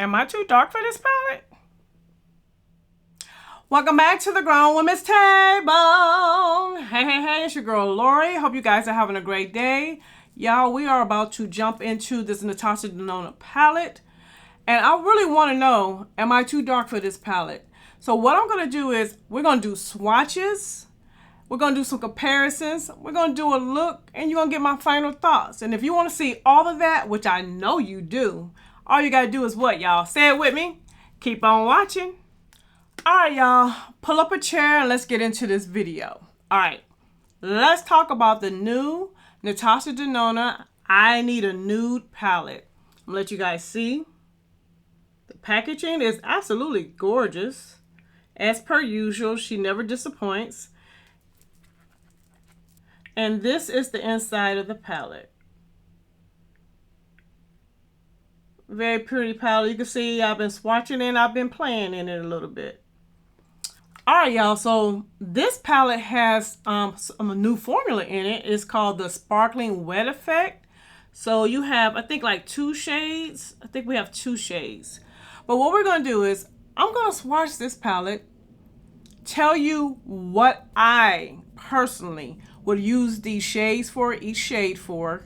Am I too dark for this palette? Welcome back to the Grown Women's Table. Hey, it's your girl Lori. Hope you guys are having a great day. Y'all, we are about to jump into this Natasha Denona palette. And I really want to know, am I too dark for this palette? So what I'm going to do is, we're going to do swatches. We're going to do some comparisons. We're going to do a look, and you're going to get my final thoughts. And if you want to see all of that, which I know you do, all you got to do is what, y'all? Say it with me. Keep on watching. All right, y'all. Pull up a chair and let's get into this video. All right. Let's talk about the new Natasha Denona I Need a Nude palette. I'm going to let you guys see. The packaging is absolutely gorgeous. As per usual, she never disappoints. And this is the inside of the palette. Very pretty palette. You can see I've been swatching it and I've been playing in it a little bit. Alright, y'all. So this palette has a new formula in it. It's called the Sparkling Wet Effect. So you have, I think, like 2 shades. I think we have 2 shades. But what we're going to do is, I'm going to swatch this palette, tell you what I personally would use these shades for, each shade for.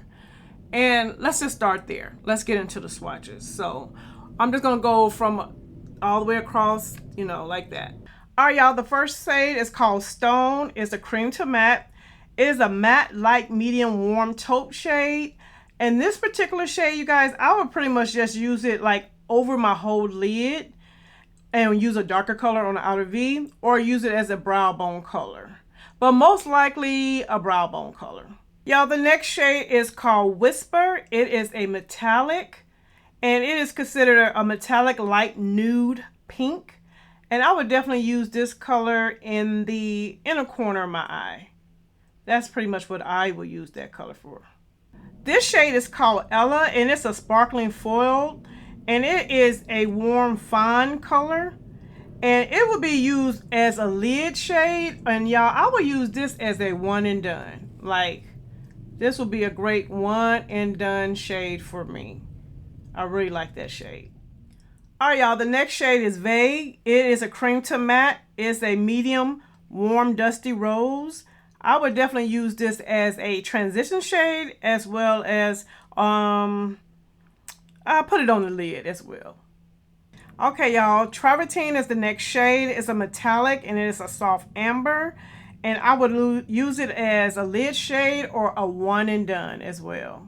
And let's just start there. Let's get into the swatches. So I'm just going to go from all the way across, you know, like that. All right, y'all. The first shade is called Stone. It's a cream to matte. It is a matte light medium warm taupe shade. And this particular shade, you guys, I would pretty much just use it like over my whole lid and use a darker color on the outer V, or use it as a brow bone color. But most likely a brow bone color. Y'all, the next shade is called Whisper. It is a metallic, and it is considered a metallic light nude pink. And I would definitely use this color in the inner corner of my eye. That's pretty much what I would use that color for. This shade is called Ella, and it's a sparkling foil, and it is a warm fawn color. And it would be used as a lid shade. And y'all, I would use this as a one and done. Like, this would be a great one and done shade for me. I really like that shade. All right, y'all, the next shade is Vague. It is a cream to matte. It's a medium warm dusty rose. I would definitely use this as a transition shade, as well as I'll put it on the lid as well. Okay, y'all, Travertine is the next shade. It's a metallic and it is a soft amber. And I would use it as a lid shade or a one and done as well.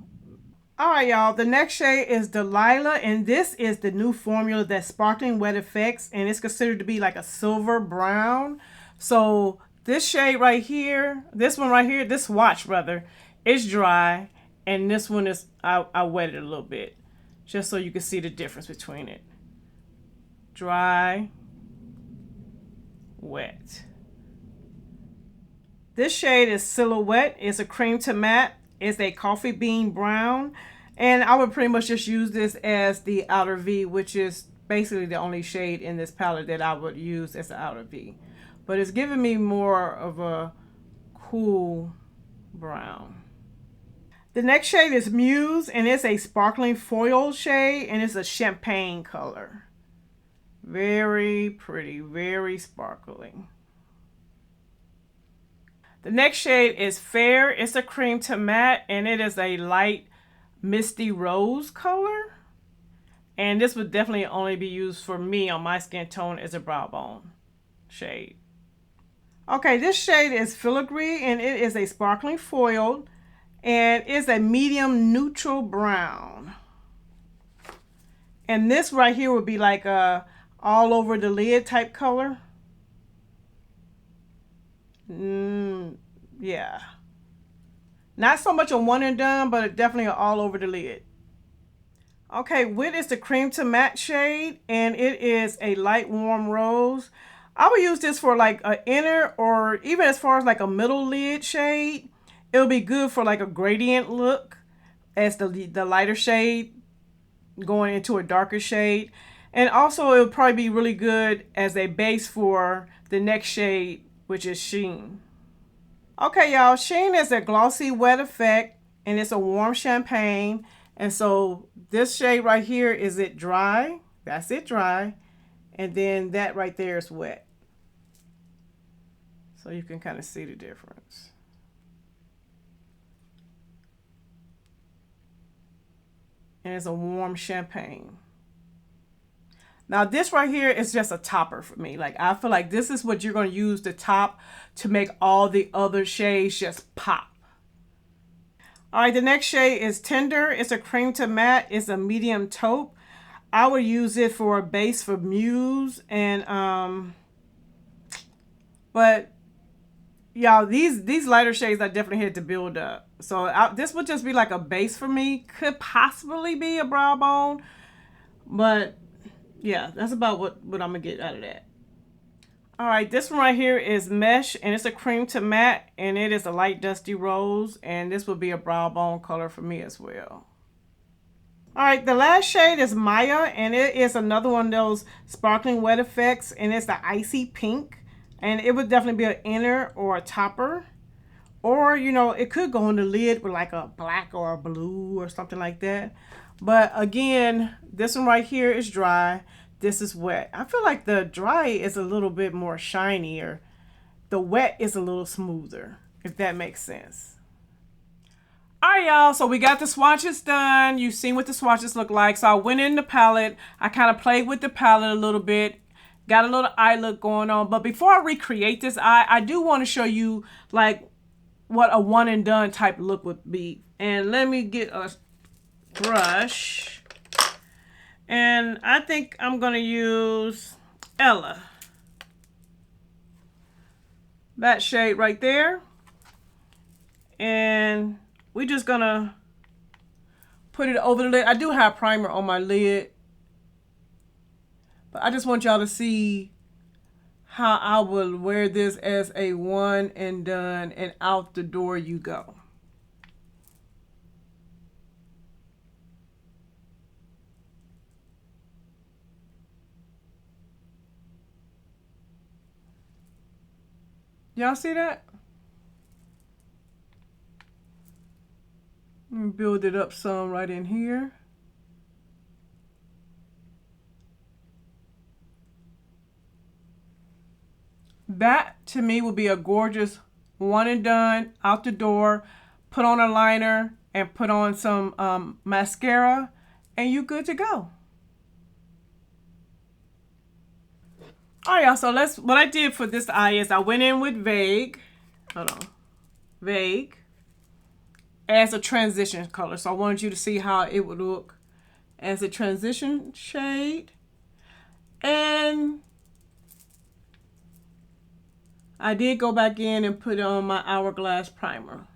All right, y'all, the next shade is Delilah. And this is the new formula that's Sparkling Wet Effects. And it's considered to be like a silver brown. So this shade right here, this one right here, this swatch rather, is dry. And this one is, I wet it a little bit, just so you can see the difference between it. Dry, wet. This shade is Silhouette. It's a cream to matte. It's a coffee bean brown. And I would pretty much just use this as the outer V, which is basically the only shade in this palette that I would use as the outer V. But it's giving me more of a cool brown. The next shade is Muse, and it's a sparkling foil shade, and it's a champagne color. Very pretty, very sparkling. The next shade is Fair. It's a cream to matte, and it is a light misty rose color. And this would definitely only be used for me on my skin tone as a brow bone shade. Okay, this shade is Filigree, and it is a sparkling foil, and it's a medium neutral brown. And this right here would be like a all over the lid type color. Yeah. Not so much a one and done, but definitely all over the lid. Okay, Wit is the cream to matte shade, and it is a light warm rose. I would use this for like an inner, or even as far as like a middle lid shade. It'll be good for like a gradient look as the lighter shade going into a darker shade. And also it would probably be really good as a base for the next shade, which is Sheen. Okay, y'all, Sheen is a glossy wet effect, and it's a warm champagne. And so this shade right here, is it dry? That's it dry. And then that right there is wet. So you can kind of see the difference. And it's a warm champagne. Now this right here is just a topper for me. Like I feel like this is what you're going to use the top to make all the other shades just pop. All right, the next shade is Tender. It's a cream to matte. It's a medium taupe. I would use it for a base for Muse and but y'all, these lighter shades I definitely had to build up. So this would just be like a base for me. Could possibly be a brow bone, but yeah, that's about what I'm gonna get out of that. All right, this one right here is Mesh, and it's a cream to matte, and it is a light dusty rose, and this would be a brow bone color for me as well. All right, the last shade is Maya, and it is another one of those sparkling wet effects, and it's the icy pink, and it would definitely be an inner or a topper, or you know, it could go on the lid with like a black or a blue or something like that. But again, this one right here is dry. This is wet. I feel like the dry is a little bit more shinier. The wet is a little smoother, if that makes sense. All right, y'all, so we got the swatches done. You've seen what the swatches look like. So I went in the palette. I kind of played with the palette a little bit. Got a little eye look going on. But before I recreate this eye, I do want to show you like what a one and done type look would be. And let me get a brush. And I think I'm going to use Ella. That shade right there. And we're just going to put it over the lid. I do have primer on my lid. But I just want y'all to see how I will wear this as a one and done, and out the door you go. Y'all see that? Let me build it up some right in here. That to me would be a gorgeous one and done, out the door, put on a liner and put on some mascara, and you good to go. All right, y'all, so what I did for this eye is I went in with Vague, Vague, as a transition color. So I wanted you to see how it would look as a transition shade. And I did go back in and put on my Hourglass primer.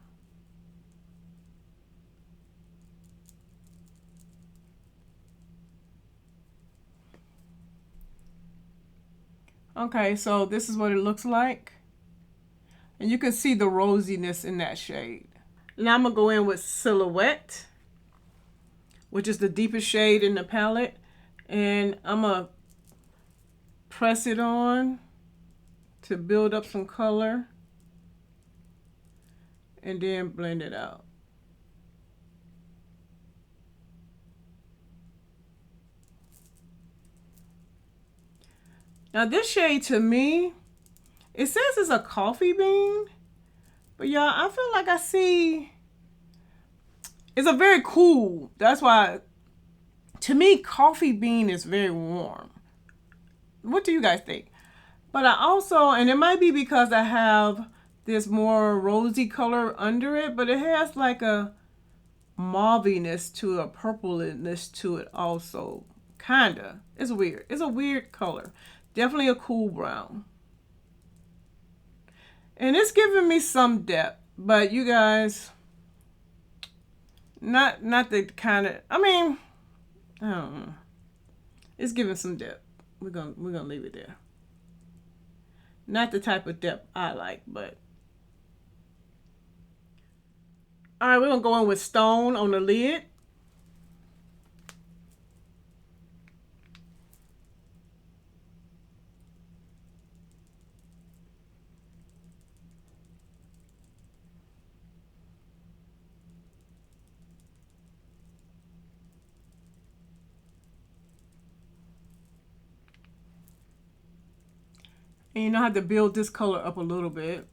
Okay, so this is what it looks like. And you can see the rosiness in that shade. Now I'm going to go in with Silhouette, which is the deepest shade in the palette. And I'm going to press it on to build up some color. And then blend it out. Now this shade to me, it says it's a coffee bean, but y'all, I feel like I see, it's a very cool. That's why, to me, coffee bean is very warm. What do you guys think? But I also, and it might be because I have this more rosy color under it, but it has like a mauviness to a purpleness to it also. Kinda. It's weird. It's a weird color. Definitely a cool brown. And it's giving me some depth, but you guys, not the kind of, I mean, I don't know. It's giving some depth. We're gonna leave it there. Not the type of depth I like, but. All right, we're gonna go in with Stone on the lid. And you know how to build this color up a little bit.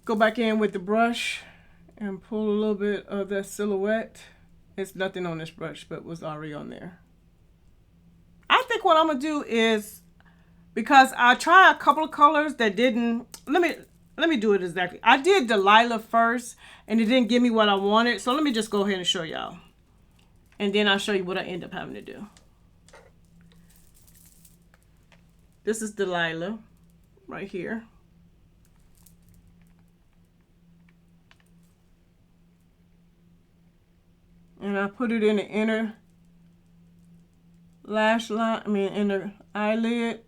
Go back in with the brush and pull a little bit of that silhouette. It's nothing on this brush, but was already on there. I think what I'm gonna do is, because I tried a couple of colors that didn't, let me do it exactly. I did Delilah first and it didn't give me what I wanted. So let me just go ahead and show y'all. And then I'll show you what I end up having to do. This is Delilah right here. And I put it in the inner lash line, inner eyelid.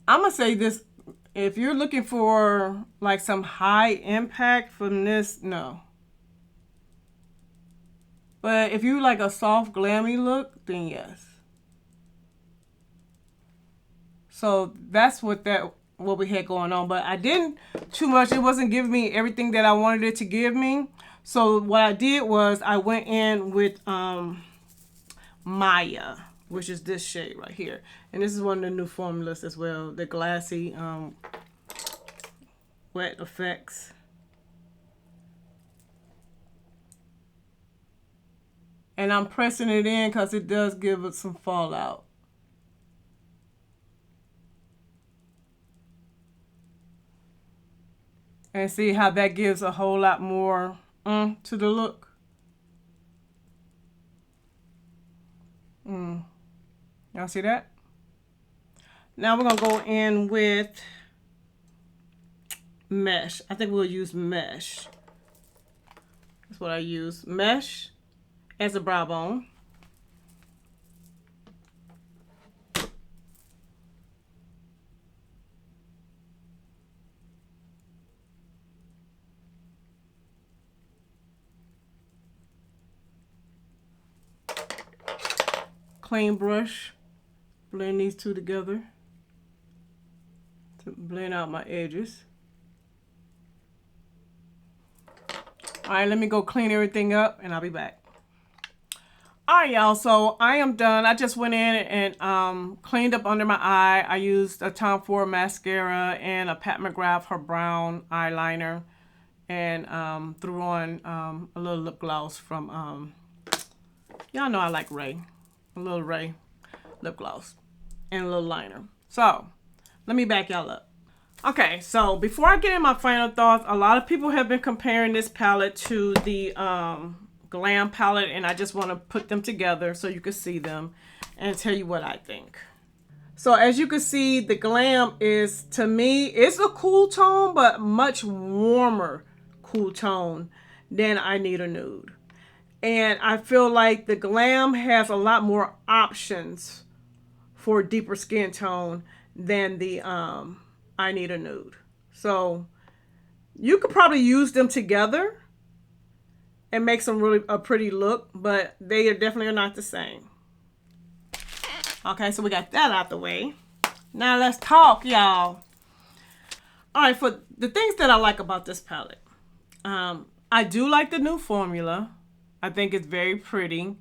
I'm gonna say this, if you're looking for like some high impact from this, no. But if you like a soft glammy look, then yes. So that's what we had going on. But I didn't too much. It wasn't giving me everything that I wanted it to give me. So what I did was I went in with Maya, which is this shade right here. And this is one of the new formulas as well. The glassy wet effects. And I'm pressing it in because it does give it some fallout. And see how that gives a whole lot more to the look. Y'all see that? Now we're going to go in with Mesh. I think we'll use Mesh. That's what I use. Mesh as a brow bone. Clean brush. Blend these two together to blend out my edges. All right, let me go clean everything up and I'll be back. All right, y'all, so I am done. I just went in and cleaned up under my eye. I used a Tom Ford mascara and a Pat McGrath her brown eyeliner, and threw on a little lip gloss from, y'all know I like Ray, a little Ray lip gloss and a little liner. So let me back y'all up. Okay, so before I get in my final thoughts, a lot of people have been comparing this palette to the Glam palette, and I just want to put them together so you can see them and tell you what I think. So as you can see, the Glam is, to me, it's a cool tone, but much warmer cool tone than I Need a Nude. And I feel like the Glam has a lot more options for deeper skin tone than the I Need a Nude. So you could probably use them together and make some really a pretty look, but they are definitely not the same. Okay, so we got that out the way. Now let's talk, y'all. All right, for the things that I like about this palette. I do like the new formula. I think it's very pretty.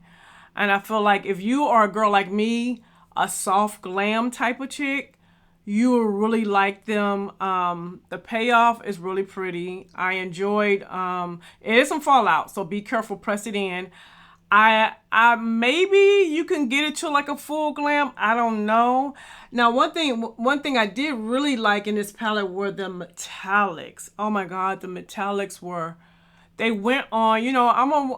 And I feel like if you are a girl like me, a soft glam type of chick, you will really like them. The payoff is really pretty. I enjoyed, it is some fallout, so be careful, press it in. I maybe you can get it to like a full glam. I don't know. Now, one thing I did really like in this palette were the metallics. Oh my God, the metallics they went on,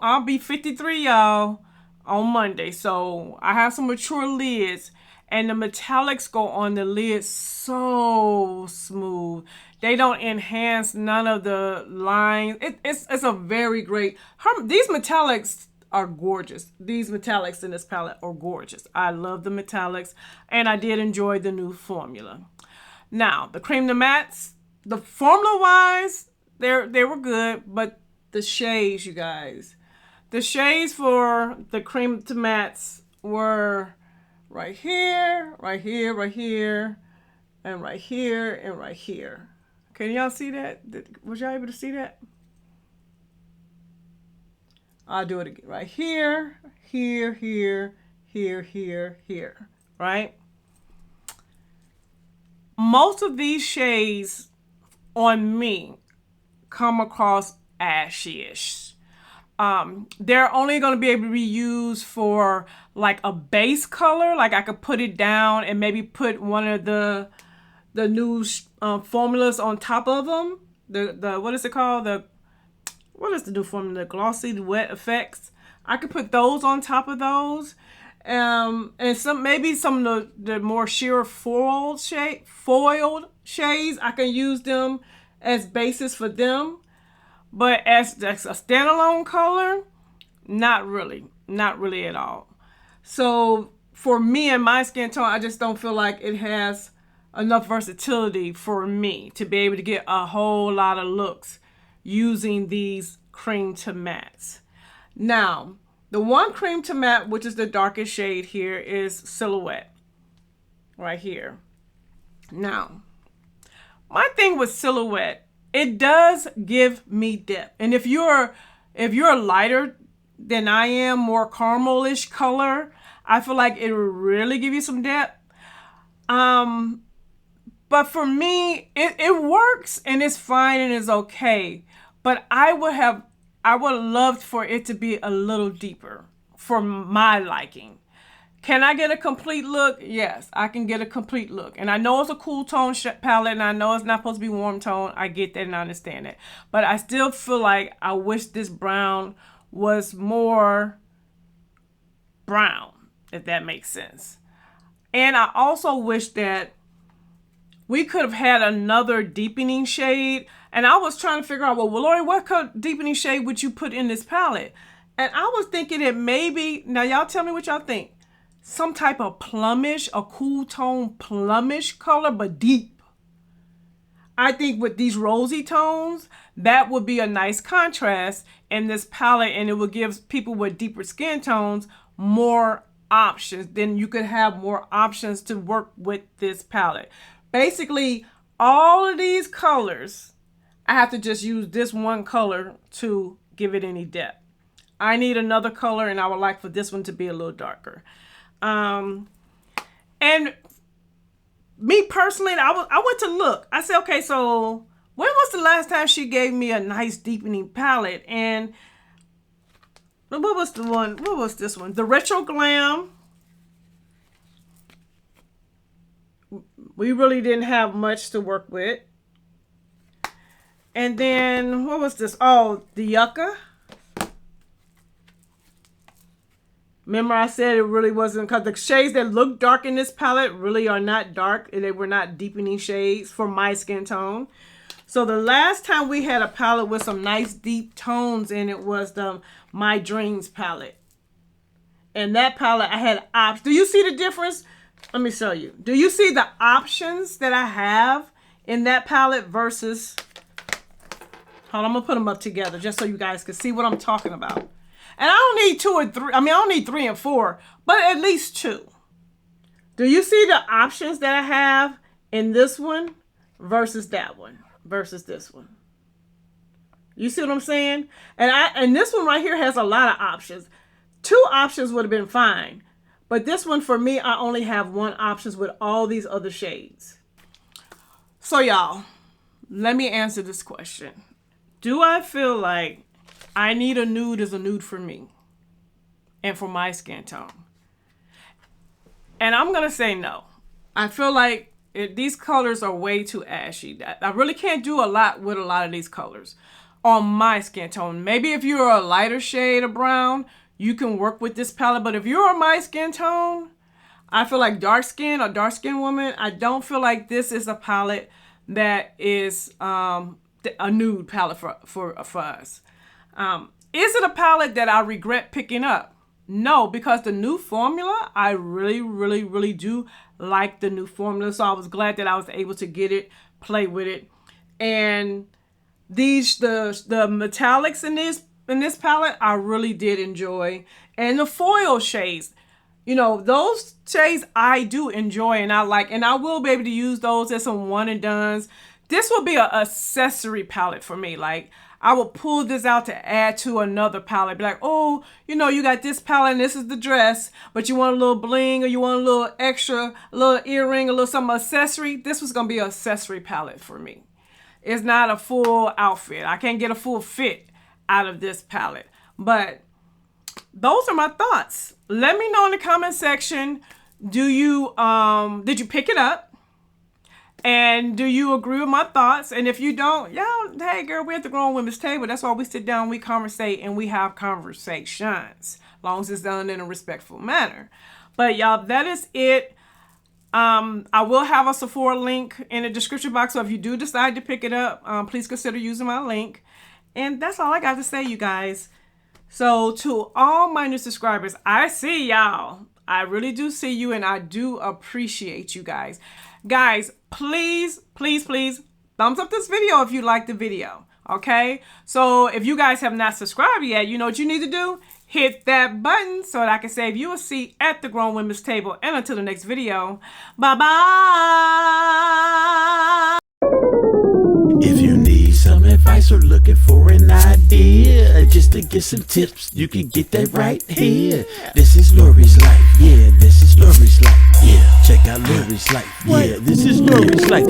I'll be 53, y'all, on Monday. So I have some mature lids. And the metallics go on the lid so smooth. They don't enhance none of the lines. It's a very great. These metallics are gorgeous. These metallics in this palette are gorgeous. I love the metallics, and I did enjoy the new formula. Now, the cream to mattes, the formula wise, they were good, but the shades, you guys, the shades for the cream to mattes were right here, right here, right here, and right here, and right here. Can y'all see that? Was y'all able to see that? I'll do it again. Right here, here, here, here, here, here. Right? Most of these shades on me come across ashy-ish. They're only going to be able to be used for like a base color. Like I could put it down and maybe put one of the new formulas on top of them. The what is it called? What is the new formula? The glossy wet effects. I could put those on top of those. And maybe some of the more sheer foiled shades, I can use them as basis for them. But as a standalone color, not really at all. So for me and my skin tone, I just don't feel like it has enough versatility for me to be able to get a whole lot of looks using these cream to mattes. Now, the one cream to matte, which is the darkest shade here, is Silhouette. Right here. Now, my thing with Silhouette, it does give me depth. And if you're lighter than I am, more caramelish color, I feel like it will really give you some depth. But for me, it works and it's fine and it's okay. But I would love for it to be a little deeper for my liking. Can I get a complete look? Yes, I can get a complete look. And I know it's a cool tone palette and I know it's not supposed to be warm tone. I get that and I understand it. But I still feel like I wish this brown was more brown, if that makes sense. And I also wish that we could have had another deepening shade. And I was trying to figure out, well, Lori, what deepening shade would you put in this palette? And I was thinking that maybe, now y'all tell me what y'all think. Some type of plumish, a cool tone plumish color, but deep. I think with these rosy tones, that would be a nice contrast in this palette, and it would give people with deeper skin tones more options. Then you could have more options to work with this palette. Basically, all of these colors, I have to just use this one color to give it any depth. I need another color, and I would like for this one to be a little darker. And me personally, I went to look. I said, okay, so when was the last time she gave me a nice deepening palette? And what was the one? What was this one? The Retro Glam. We really didn't have much to work with. And then, what was this? Oh, the Yucca. Remember I said it really wasn't, because the shades that look dark in this palette really are not dark. They were not deepening shades for my skin tone. So the last time we had a palette with some nice deep tones in it was the My Dreams palette. And that palette, I had options. Do you see the difference? Let me show you. Do you see the options that I have in that palette versus... Hold on, I'm going to put them up together just so you guys can see what I'm talking about. And I don't need 2 or 3. I mean, I don't need 3 and 4, but at least 2. Do you see the options that I have in this one versus that one versus this one? You see what I'm saying? And this one right here has a lot of options. 2 options would have been fine. But this one, for me, I only have 1 options with all these other shades. So, y'all, let me answer this question. Do I feel like I need a nude as a nude for me and for my skin tone? And I'm going to say no. I feel like these colors are way too ashy. I really can't do a lot with a lot of these colors on my skin tone. Maybe if you're a lighter shade of brown, you can work with this palette. But if you're my skin tone, I feel like dark skin or dark skin woman, I don't feel like this is a palette that is a nude palette for us. Is it a palette that I regret picking up? No, because the new formula, I really, really, really do like the new formula. So I was glad that I was able to get it, play with it. And the metallics in this palette, I really did enjoy. And the foil shades, You know, those shades I do enjoy and I like, and I will be able to use those as some one and dones. This will be an accessory palette for me. Like, I will pull this out to add to another palette. Be like, oh, you know, you got this palette and this is the dress, but you want a little bling or you want a little extra, a little earring, a little something accessory. This was going to be an accessory palette for me. It's not a full outfit. I can't get a full fit out of this palette. But those are my thoughts. Let me know in the comment section, did you pick it up? And do you agree with my thoughts? And if you don't, y'all, hey girl, we're at the Grown Women's Table. That's why we sit down, we conversate, and we have conversations. As long as it's done in a respectful manner. But y'all, that is it. I will have a Sephora link in the description box. So if you do decide to pick it up, please consider using my link. And that's all I got to say, you guys. So to all my new subscribers, I see y'all. I really do see you, and I do appreciate you guys. Guys, please, please, please thumbs up this video if you like the video, okay? So if you guys have not subscribed yet, you know what you need to do? Hit that button so that I can save you a seat at the Grown Women's Table. And until the next video, bye-bye. If you need some advice or looking for an idea, just to get some tips, you can get that right here. This is Lori's life, yeah, this is Lori's life, yeah. Check out Lori's life, yeah, this is Lori's life.